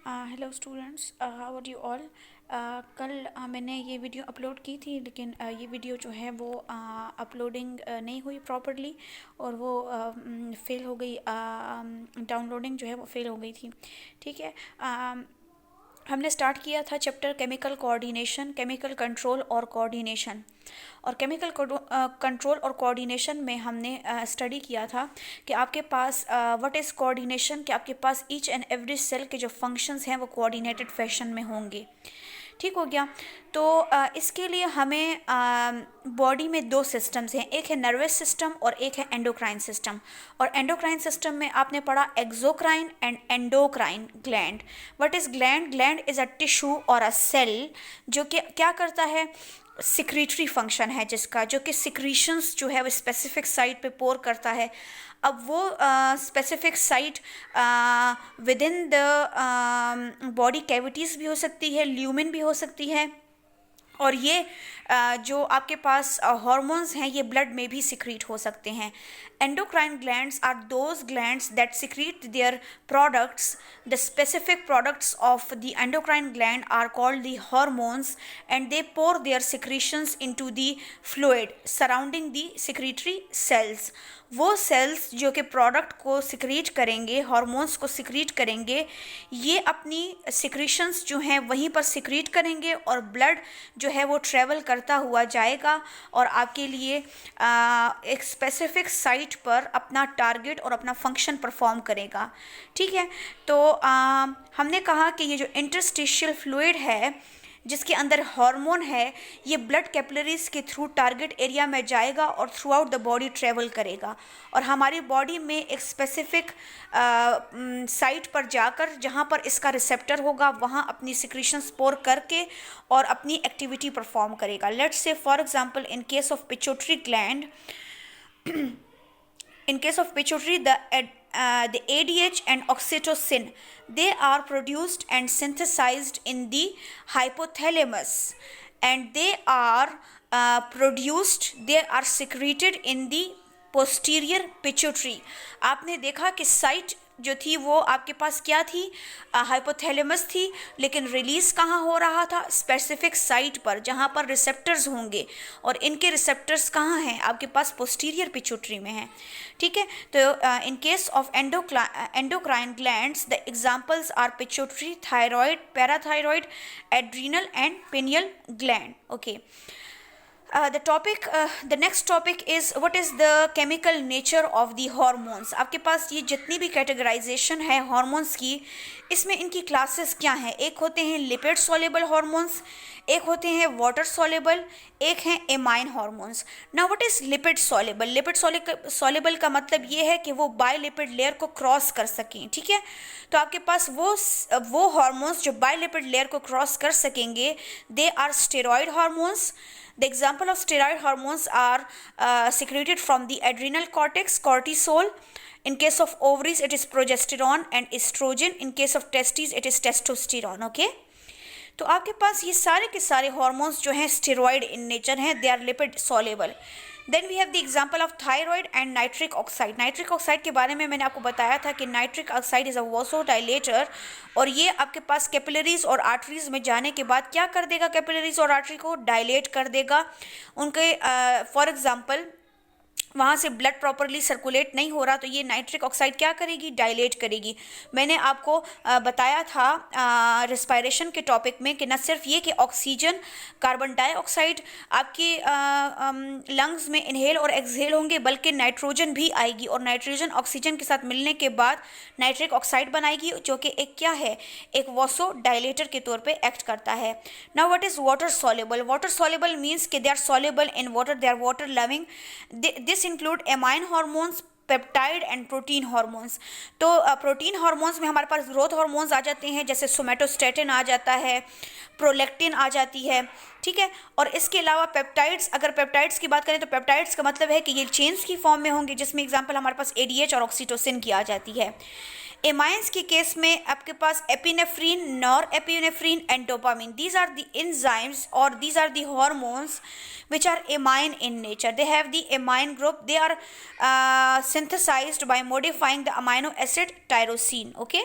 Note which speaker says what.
Speaker 1: Hello students, how are you all. कल मैंने ये वीडियो अपलोड की थी, लेकिन ये वीडियो जो है वो अपलोडिंग नहीं हुई प्रॉपरली, और वो फेल हो गई। डाउनलोडिंग जो है वो फेल हो गई थी। ठीक है। हमने स्टार्ट किया था chapter chemical coordination, chemical control और कोऑर्डिनेशन। और केमिकल कंट्रोल और कोऑर्डिनेशन में हमने स्टडी किया था कि आपके पास व्हाट इज़ कोऑर्डिनेशन, कि आपके पास ईच एंड एवरी सेल के जो फंक्शंस हैं वो कोऑर्डिनेटेड फैशन में होंगे। ठीक हो गया। तो इसके लिए हमें बॉडी में दो सिस्टम्स हैं, एक है नर्वस सिस्टम और एक है एंडोक्राइन सिस्टम। और एंडोक्राइन सिस्टम में आपने पढ़ा exocrine and endocrine gland. What is gland? Gland is a tissue और अ सेल जो कि क्या करता है, सिक्रीटरी फंक्शन है जिसका, जो कि सिक्रीशंस जो है वो स्पेसिफिक साइट पे पोर करता है। अब वो specific site with in the body cavities भी हो सकती है, ल्यूमिन भी हो सकती है, और ये जो आपके पास हार्मोन्स हैं ये ब्लड में भी सिक्रीट हो सकते हैं। Endocrine glands are those glands that secrete their products. The specific products of the endocrine gland are called the hormones and they pour their secretions into the fluid surrounding the secretory cells. वो cells जो कि product को secrete करेंगे, hormones को secrete करेंगे, ये अपनी secretions जो हैं वहीं पर सिक्रीट करेंगे और ब्लड जो है वो ट्रेवल करता हुआ जाएगा और आपके लिए एक स्पेसिफिक साइट पर अपना टारगेट और अपना फंक्शन परफॉर्म करेगा। ठीक है। तो हमने कहा कि ये जो इंटरस्टिशियल फ्लूइड है जिसके अंदर हार्मोन है, ये ब्लड कैपिलरीज के थ्रू टारगेट एरिया में जाएगा और through out the body travel करेगा, और हमारी बॉडी में एक स्पेसिफिक साइट पर जाकर जहाँ पर इसका रिसेप्टर होगा वहाँ अपनी सिक्रीशन स्पोर करके और अपनी एक्टिविटी परफॉर्म करेगा। Let's say for example in case of pituitary gland, in case of pituitary, the ADH and oxytocin, they are produced and synthesized in the hypothalamus, and they are secreted in the posterior pituitary. आपने देखा कि site जो थी वो आपके पास क्या थी, hypothalamus थी, लेकिन रिलीज कहाँ हो रहा था, स्पेसिफिक साइट पर जहाँ पर रिसेप्टर्स होंगे, और इनके रिसेप्टर्स कहाँ हैं, आपके पास पोस्टीरियर पिट्यूटरी में हैं। ठीक है। तो in case of endocrine glands the examples are pituitary, thyroid, parathyroid, adrenal and pineal gland. Okay. The next topic is what is the chemical nature of the hormones। आपके पास ये जितनी भी कैटेगराइजेशन है हार्मोन्स की, इसमें इनकी क्लासेस क्या हैं? एक होते हैं लिपिड सॉल्युबल हार्मोन्स, एक होते हैं वाटर सॉल्युबल, एक हैं amine hormones. Now what is lipid soluble? Lipid soluble का मतलब ये है कि वो बायलिपिड लेयर को क्रॉस कर सकें। ठीक है। तो आपके पास वो हार्मोन्स जो बायलिपिड लेयर को क्रॉस कर सकेंगे, they are steroid hormones. The example of steroid hormones are secreted from the adrenal cortex, cortisol. In case of ovaries, it is progesterone and estrogen. In case of testes, it is testosterone. Okay. तो आपके पास ये सारे के सारे hormones जो हैं steroid in nature हैं, they are lipid soluble. Then we have the example of thyroid and nitric oxide. Nitric oxide के बारे में मैंने आपको बताया था कि nitric oxide is a vasodilator, और ये आपके पास कैपिलरीज और आर्टरीज में जाने के बाद क्या कर देगा, कैपिलरीज और आर्टरी को डायलेट कर देगा उनके। फॉर एग्जांपल वहाँ से ब्लड प्रॉपरली सर्कुलेट नहीं हो रहा, तो ये नाइट्रिक ऑक्साइड क्या करेगी, डायलेट करेगी। मैंने आपको बताया था रिस्पायरेशन के टॉपिक में कि न सिर्फ ये कि ऑक्सीजन, कार्बन डाइऑक्साइड आपकी लंग्स में इनहेल और एक्सहेल होंगे, बल्कि नाइट्रोजन भी आएगी, और नाइट्रोजन ऑक्सीजन के साथ मिलने के बाद नाइट्रिक ऑक्साइड बनाएगी, जो कि एक क्या है, एक वासो डायलेटर के तौर पर एक्ट करता है। Now what is water soluble? Water soluble means कि they are soluble in water, they are water loving. This include amine hormones, peptide and protein hormones. तो प्रोटीन हार्मोन्स में हमारे पास ग्रोथ हार्मोन्स आ जाते हैं, जैसे सोमेटोस्टेटिन आ जाता है, प्रोलैक्टिन आ जाती है। ठीक है। और इसके अलावा पेप्टाइड्स, अगर पेप्टाइड्स की बात करें तो पेप्टाइड्स का मतलब है कि ये चेन्स की फॉर्म में होंगे, जिसमें एग्जांपल हमारे पास एडीएच और ऑक्सीटोसिन की आ जाती है। एमाइंस के केस में आपके पास epinephrine, nor epinephrine and dopamine, these are the enzymes और these are the hormones which are amine in nature. They have the amine group. They are synthesized by modifying the amino acid tyrosine. Okay.